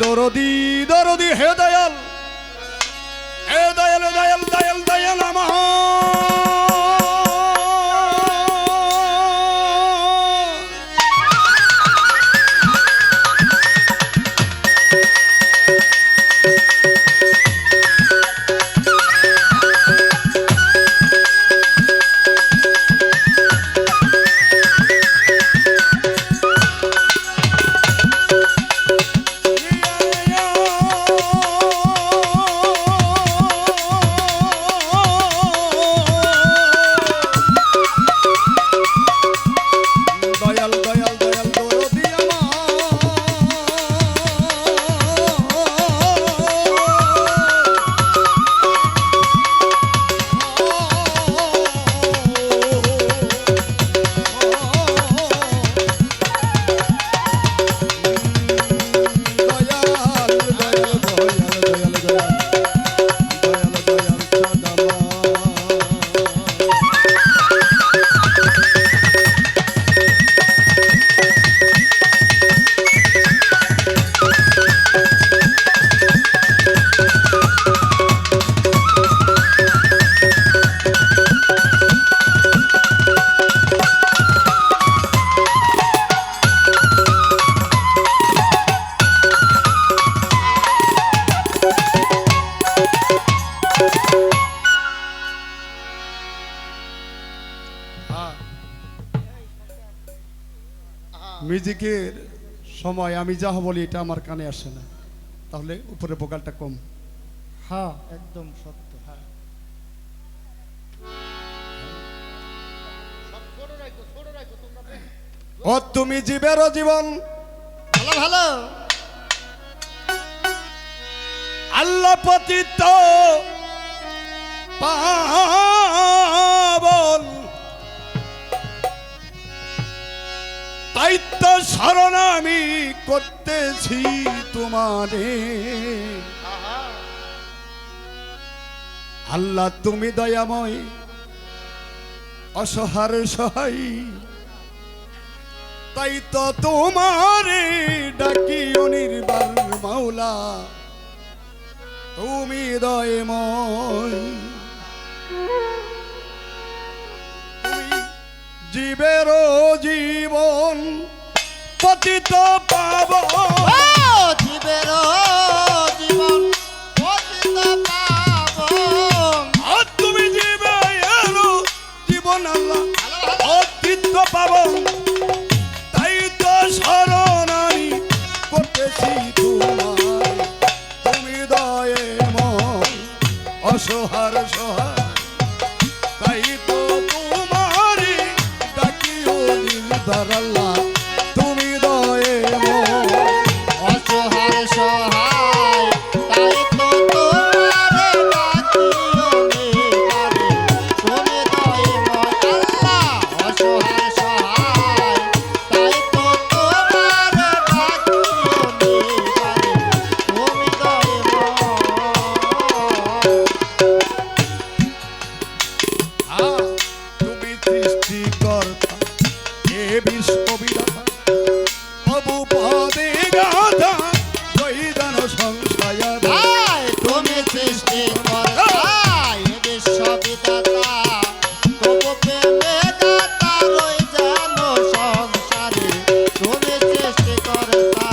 দরদি দরদি হে দয়াল, হে দয়াল দয়াল দয়াল দয়াল আমার। মিউজিকের সময় আমি যা বলি এটা আমার কানে আসে না, তাহলে উপরে ভোকালটা কম। হ্যাঁ একদম সত্য। হ্যাঁ ও তুমি জীবের জীবন, ভালো ভালো আল্লাহ পতিত পাবন, তাই তো শরণ আমি করতেছি তোমারে। আল্লাহ তুমি দয়াময় অসহার সহায়, তাই তো তোমারে ডাকি অনির্বাণ মাওলা, তুমি দয়াময়। জীবের জীবন পতিত পাবন, জীবের জীবন পতিত পাবন, তুমি জীবের জীবন আল্লাহ পতিত পাবন, তাই তো শরণ আমি করতেছি তোমার। তুমি দয়াময় অসহার সহায়, তাই তো তোমারে ডাকিও নির্ধার আল্লাহ, তুমি দয়াময় অসহায় সহায়, তাই তো তোমারে ডাকিও নিবারে, তুমি দয়াময় আল্লাহ। অসহায় সহায়, তাই তো তোমারে ডাকিও নিবারে, তুমি দয়াময়। তুমি সৃষ্টিকর্তা হে বিশ্ববিধাতা, প্রভু পদে গাথা বৈদান সংশয়। তুমি সৃষ্টিকর্তা বিশ্ববিধাতা, তবু প্রেমে দাতা রই জানো সংসারে, তুমি সৃষ্টিকর্তা।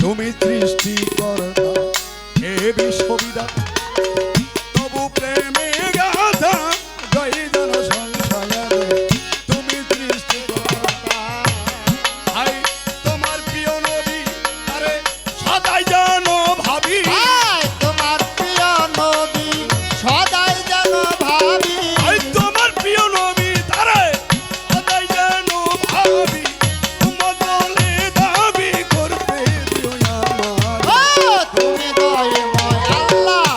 তুমি সৃষ্টিকর্তা হে বিশ্ববিধাতা, তবু প্রেমে গাথা বৈদান সংশয়। তুমি সৃষ্টিকর্তা, হাই তোমার প্রিয় নবী আরে সদাই জানো ভাবি, তোমার প্রিয় নবী সদাই যেন ভাবি, হাই তোমার প্রিয় নবী তারে সদাই জানো ভাবি, তোমার বলে দাবি করতে দিও আমার। তুমি দয়াময় আল্লাহ।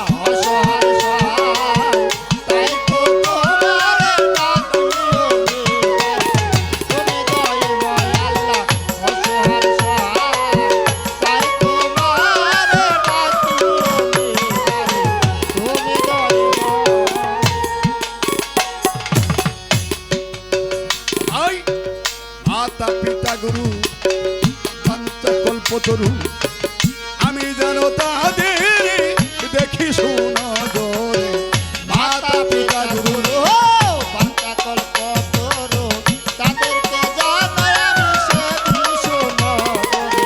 তরু আমি যেন তাদের দেখি সুনজরে মাতা পিতা গুরু বাঞ্ছা কল্পতরু তাদেরকে জানাই আমি সে ভীষণ নগরে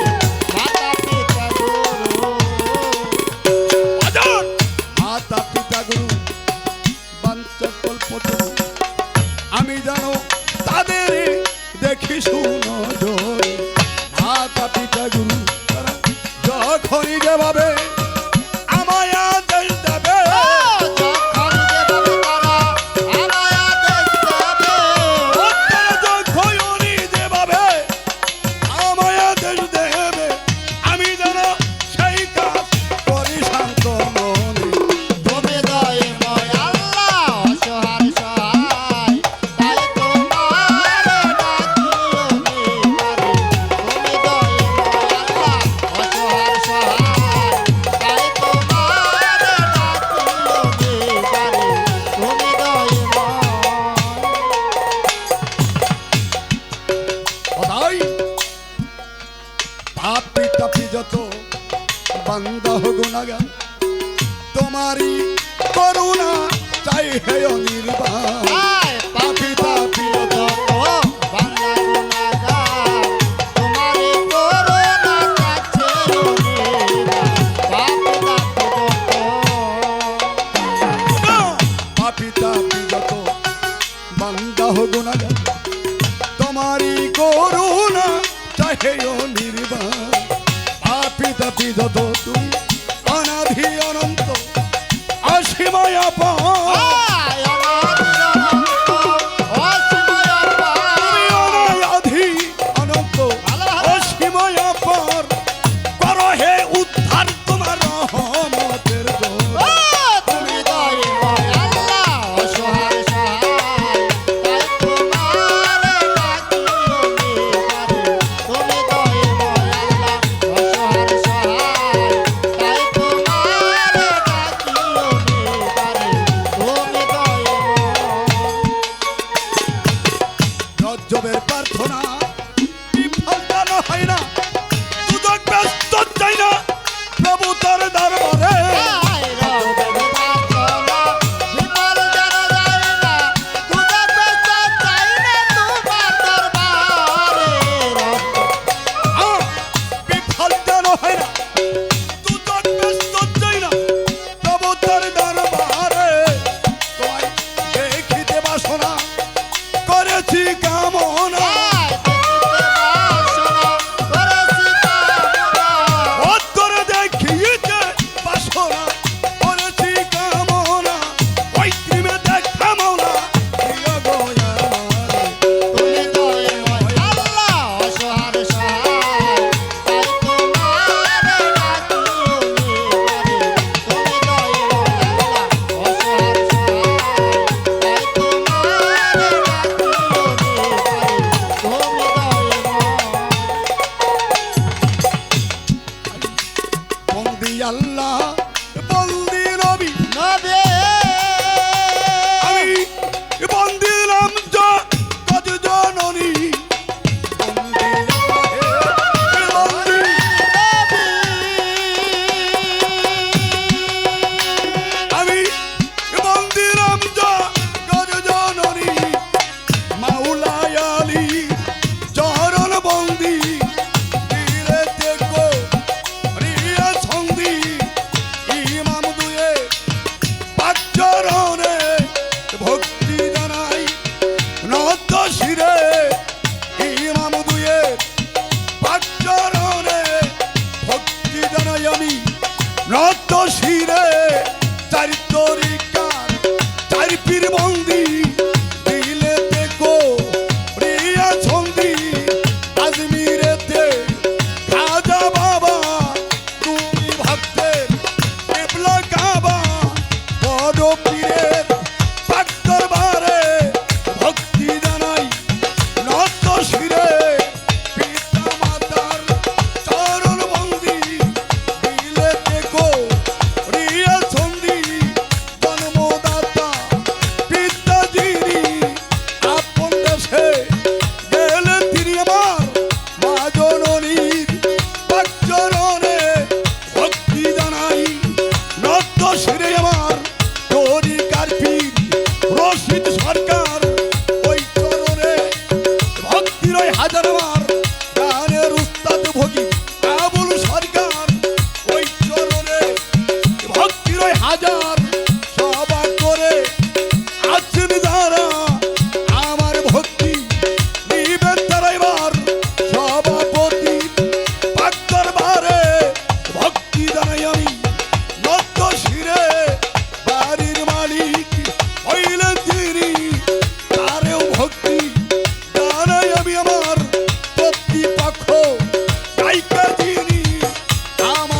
মাতা পিতা গুরু বাজান মাতা পিতা গুরু বাঞ্ছা কল্পতরু আমি যেন তাদের দেখি সুনজরে মাতা পিতা গুরু তারা যখনই যেভাবে আমায় আদেশ দেবে যখন যেভাবে তারা আমায় আদেশ দেবে তারা যখনই যেভাবে আমায় আদেশ দেবে আমি যেন সেই কাজ করি শান্ত মনে তুমি দয়াময় আল্লাহ অসহায় সহায় তাই তোমার ডাকিও নিবারে তুমি দয়াময় আল্লাহ অসহায় সহায় তাই তোমার ডাকিও নিবারে তুমি দয়াময় সদাই পাপি তাপি যত বান্দা হো গুনাগার তোমারই করুণা চাই হে অনির্বাণ আয় পাপি তাপি যত বান্দা গুনাহগার তোমারে করুণা কাছে নিবারে পাপি তাপি যত পাপি তাপি যত বান্দা হো গুনাগার তোমারই করুণা চাই হে অনির্বাণ পাপি তাপি যত তুমি অনাধি অনন্ত অসীময় অপার আয় অনাদি অনন্ত অসীময় অপার তুমি অনাধি অনন্ত ভালো ভালো অসীময় অপার করো হে উদ্ধার তোমার রহমতের জোর ও তুমি দয়াময় আল্লাহ অসহায় সহায় তাই তোমারে ডাকিও নিবারে তুমি দয়াময় আল্লাহ অসহায় সহায় তাই তোমারে ডাকিও নিবারে তুমি দয়াময় রজ্জবের প্রার্থনা বিফল যেন হয় না সুযোগ ব্যস্ত চাই না প্রভু তোর দরবারে আয় রবের প্রার্থনা বিফল যেন যায় না দুধের ব্যস্ত চাই না তোমার দরবারে বিফল যেন হয় না সুযোগ ব্যস্ত চাই না প্রভু তোর দরবারে তোমায় দেখিতে বাসনা করেছি কামনা অন্তরে দেখিতে বাসনা করেছি কামনা ওই প্রেমে দেখা মৌলা প্রিয় গো আমারে বন্দি আল্লাহ বন্দি নবী আমি বন্দি নাম কত জননী বন্দি বন্দি আমি বন্দি নাম কত জননী মাওলায় আলী চরণ বন্দি দিলে দেখো রিয়া সন্ধি ইমাম দুয়ে পাঁচরণে ভক্তি জানাই নত শিরে ইমাম দুয়ে পাঁচরণে ভক্তি জানাই আমি নত শিরে চারি তরিকার চারি পীর বন্দি দিলে দেখো রিয়া সন্ধি আজমিরেতে খাজা বাবা তুমি ভক্তের কেবলা কাবা বড় পীরের পাক দরবারে ভক্তি জানাই নত শিরে পিতা মাতার চরণ বন্দি দিলে দেখো রিয়া সন্ধি জন্মদাতা পিতা আমার